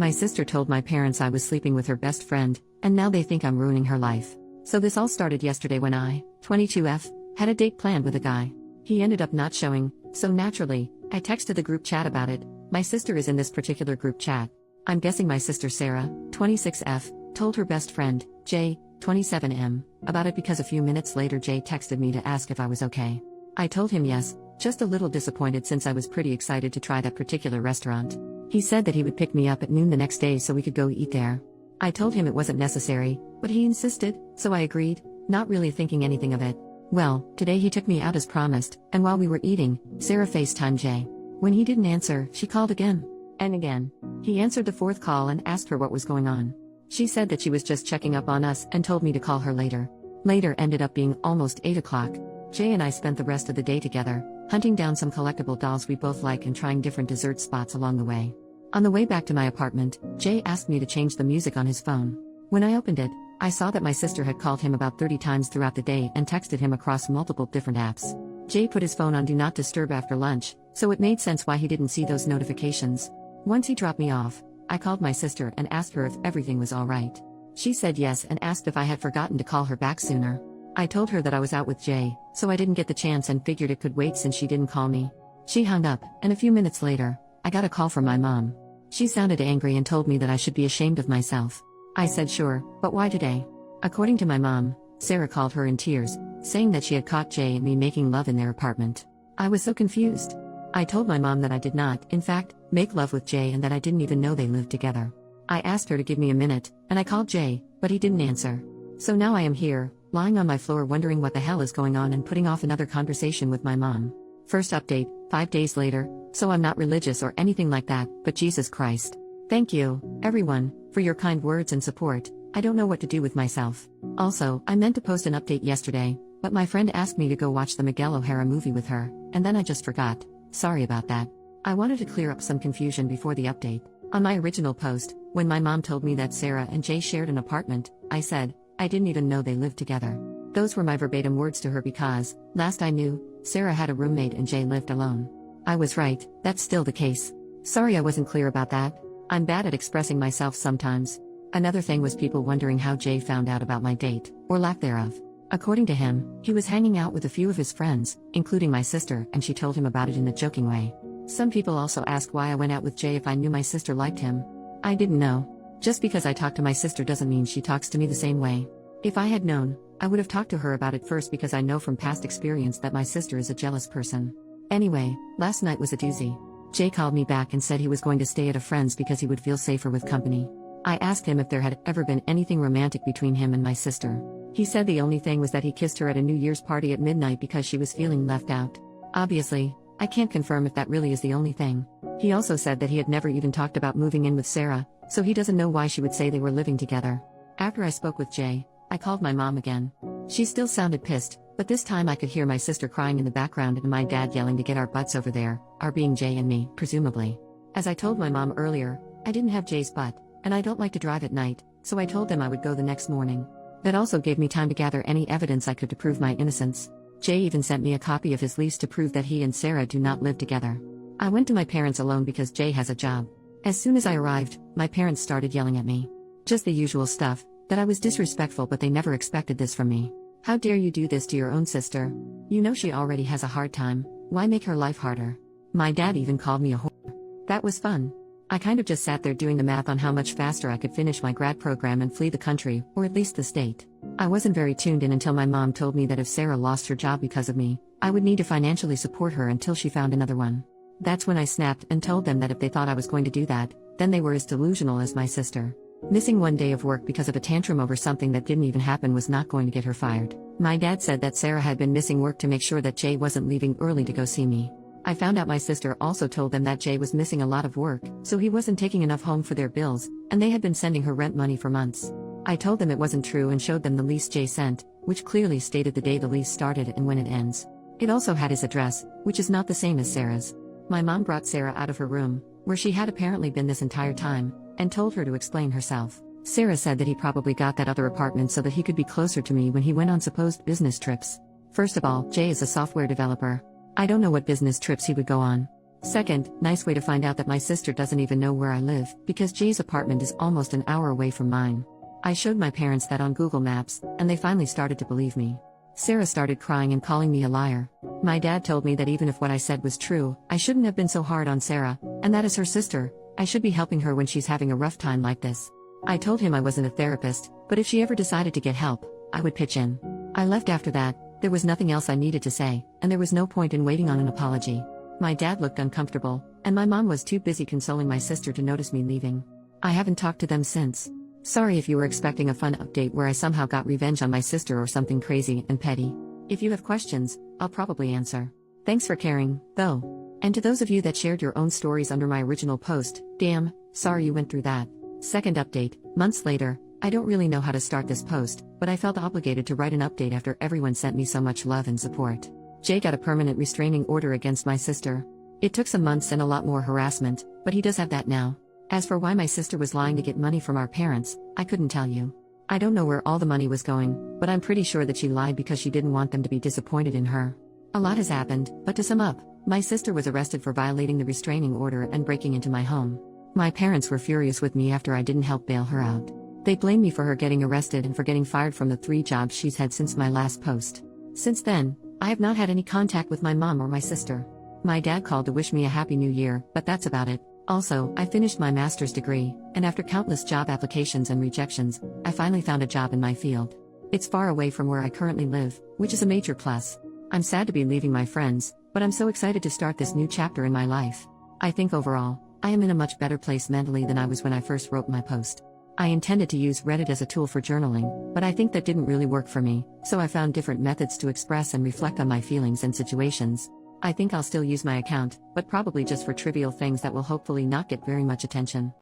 My sister told my parents I was sleeping with her best friend, and now they think I'm ruining her life. So this all started yesterday when I, 22F, had a date planned with a guy. He ended up not showing, so naturally, I texted the group chat about it. My sister is in this particular group chat. I'm guessing my sister Sarah, 26F, told her best friend, Jay, 27M, about it because a few minutes later Jay texted me to ask if I was okay. I told him yes, just a little disappointed since I was pretty excited to try that particular restaurant. He said that he would pick me up at noon the next day so we could go eat there. I told him it wasn't necessary, but he insisted, so I agreed, not really thinking anything of it. Well, today he took me out as promised, and while we were eating, Sarah FaceTimed Jay. When he didn't answer, she called again. And again. He answered the fourth call and asked her what was going on. She said that she was just checking up on us and told me to call her later. Later ended up being almost 8 o'clock. Jay and I spent the rest of the day together, hunting down some collectible dolls we both like and trying different dessert spots along the way. On the way back to my apartment, Jay asked me to change the music on his phone. When I opened it, I saw that my sister had called him about 30 times throughout the day and texted him across multiple different apps. Jay put his phone on Do Not Disturb after lunch, so it made sense why he didn't see those notifications. Once he dropped me off, I called my sister and asked her if everything was alright. She said yes and asked if I had forgotten to call her back sooner. I told her that I was out with Jay, so I didn't get the chance and figured it could wait since she didn't call me. She hung up, and a few minutes later, I got a call from my mom. She sounded angry and told me that I should be ashamed of myself. I said sure, but why today? According to my mom, Sarah called her in tears, saying that she had caught Jay and me making love in their apartment. I was so confused. I told my mom that I did not, in fact, make love with Jay and that I didn't even know they lived together. I asked her to give me a minute, and I called Jay, but he didn't answer. So now I am here, lying on my floor wondering what the hell is going on and putting off another conversation with my mom. First update, 5 days later, so I'm not religious or anything like that, but Jesus Christ. Thank you, everyone, for your kind words and support. I don't know what to do with myself. Also, I meant to post an update yesterday, but my friend asked me to go watch the Miguel O'Hara movie with her, and then I just forgot. Sorry about that. I wanted to clear up some confusion before the update. On my original post, when my mom told me that Sarah and Jay shared an apartment, I said, I didn't even know they lived together. Those were my verbatim words to her because, last I knew, Sarah had a roommate and Jay lived alone. I was right, that's still the case. Sorry I wasn't clear about that. I'm bad at expressing myself sometimes. Another thing was people wondering how Jay found out about my date, or lack thereof. According to him, he was hanging out with a few of his friends, including my sister, and she told him about it in a joking way. Some people also asked why I went out with Jay if I knew my sister liked him. I didn't know. Just because I talk to my sister doesn't mean she talks to me the same way. If I had known, I would have talked to her about it first because I know from past experience that my sister is a jealous person. Anyway, last night was a doozy. Jay called me back and said he was going to stay at a friend's because he would feel safer with company. I asked him if there had ever been anything romantic between him and my sister. He said the only thing was that he kissed her at a New Year's party at midnight because she was feeling left out. Obviously, I can't confirm if that really is the only thing. He also said that he had never even talked about moving in with Sarah, so he doesn't know why she would say they were living together. After I spoke with Jay, I called my mom again. She still sounded pissed, but this time I could hear my sister crying in the background and my dad yelling to get our butts over there, our being Jay and me, presumably. As I told my mom earlier, I didn't have Jay's butt, and I don't like to drive at night, so I told them I would go the next morning. That also gave me time to gather any evidence I could to prove my innocence. Jay even sent me a copy of his lease to prove that he and Sarah do not live together. I went to my parents alone because Jay has a job. As soon as I arrived, my parents started yelling at me. Just the usual stuff, that I was disrespectful, but they never expected this from me. How dare you do this to your own sister? You know she already has a hard time, why make her life harder? My dad even called me a whore. That was fun. I kind of just sat there doing the math on how much faster I could finish my grad program and flee the country, or at least the state. I wasn't very tuned in until my mom told me that if Sarah lost her job because of me, I would need to financially support her until she found another one. That's when I snapped and told them that if they thought I was going to do that, then they were as delusional as my sister. Missing one day of work because of a tantrum over something that didn't even happen was not going to get her fired. My dad said that Sarah had been missing work to make sure that Jay wasn't leaving early to go see me. I found out my sister also told them that Jay was missing a lot of work, so he wasn't taking enough home for their bills, and they had been sending her rent money for months. I told them it wasn't true and showed them the lease Jay sent, which clearly stated the day the lease started and when it ends. It also had his address, which is not the same as Sarah's. My mom brought Sarah out of her room, where she had apparently been this entire time, and told her to explain herself. Sarah said that he probably got that other apartment so that he could be closer to me when he went on supposed business trips. First of all, Jay is a software developer. I don't know what business trips he would go on. Second, nice way to find out that my sister doesn't even know where I live, because Jay's apartment is almost an hour away from mine. I showed my parents that on Google Maps, and they finally started to believe me. Sarah started crying and calling me a liar. My dad told me that even if what I said was true, I shouldn't have been so hard on Sarah, and that as her sister, I should be helping her when she's having a rough time like this. I told him I wasn't a therapist, but if she ever decided to get help, I would pitch in. I left after that. There was nothing else I needed to say, and there was no point in waiting on an apology. My dad looked uncomfortable, and my mom was too busy consoling my sister to notice me leaving. I haven't talked to them since. Sorry if you were expecting a fun update where I somehow got revenge on my sister or something crazy and petty. If you have questions, I'll probably answer. Thanks for caring, though. And to those of you that shared your own stories under my original post, damn, sorry you went through that. Second update, months later. I don't really know how to start this post, but I felt obligated to write an update after everyone sent me so much love and support. Jay got a permanent restraining order against my sister. It took some months and a lot more harassment, but he does have that now. As for why my sister was lying to get money from our parents, I couldn't tell you. I don't know where all the money was going, but I'm pretty sure that she lied because she didn't want them to be disappointed in her. A lot has happened, but to sum up, my sister was arrested for violating the restraining order and breaking into my home. My parents were furious with me after I didn't help bail her out. They blamed me for her getting arrested and for getting fired from the 3 jobs she's had since my last post. Since then, I have not had any contact with my mom or my sister. My dad called to wish me a happy new year, but that's about it. Also, I finished my master's degree, and after countless job applications and rejections, I finally found a job in my field. It's far away from where I currently live, which is a major plus. I'm sad to be leaving my friends, but I'm so excited to start this new chapter in my life. I think overall, I am in a much better place mentally than I was when I first wrote my post. I intended to use Reddit as a tool for journaling, but I think that didn't really work for me, so I found different methods to express and reflect on my feelings and situations. I think I'll still use my account, but probably just for trivial things that will hopefully not get very much attention.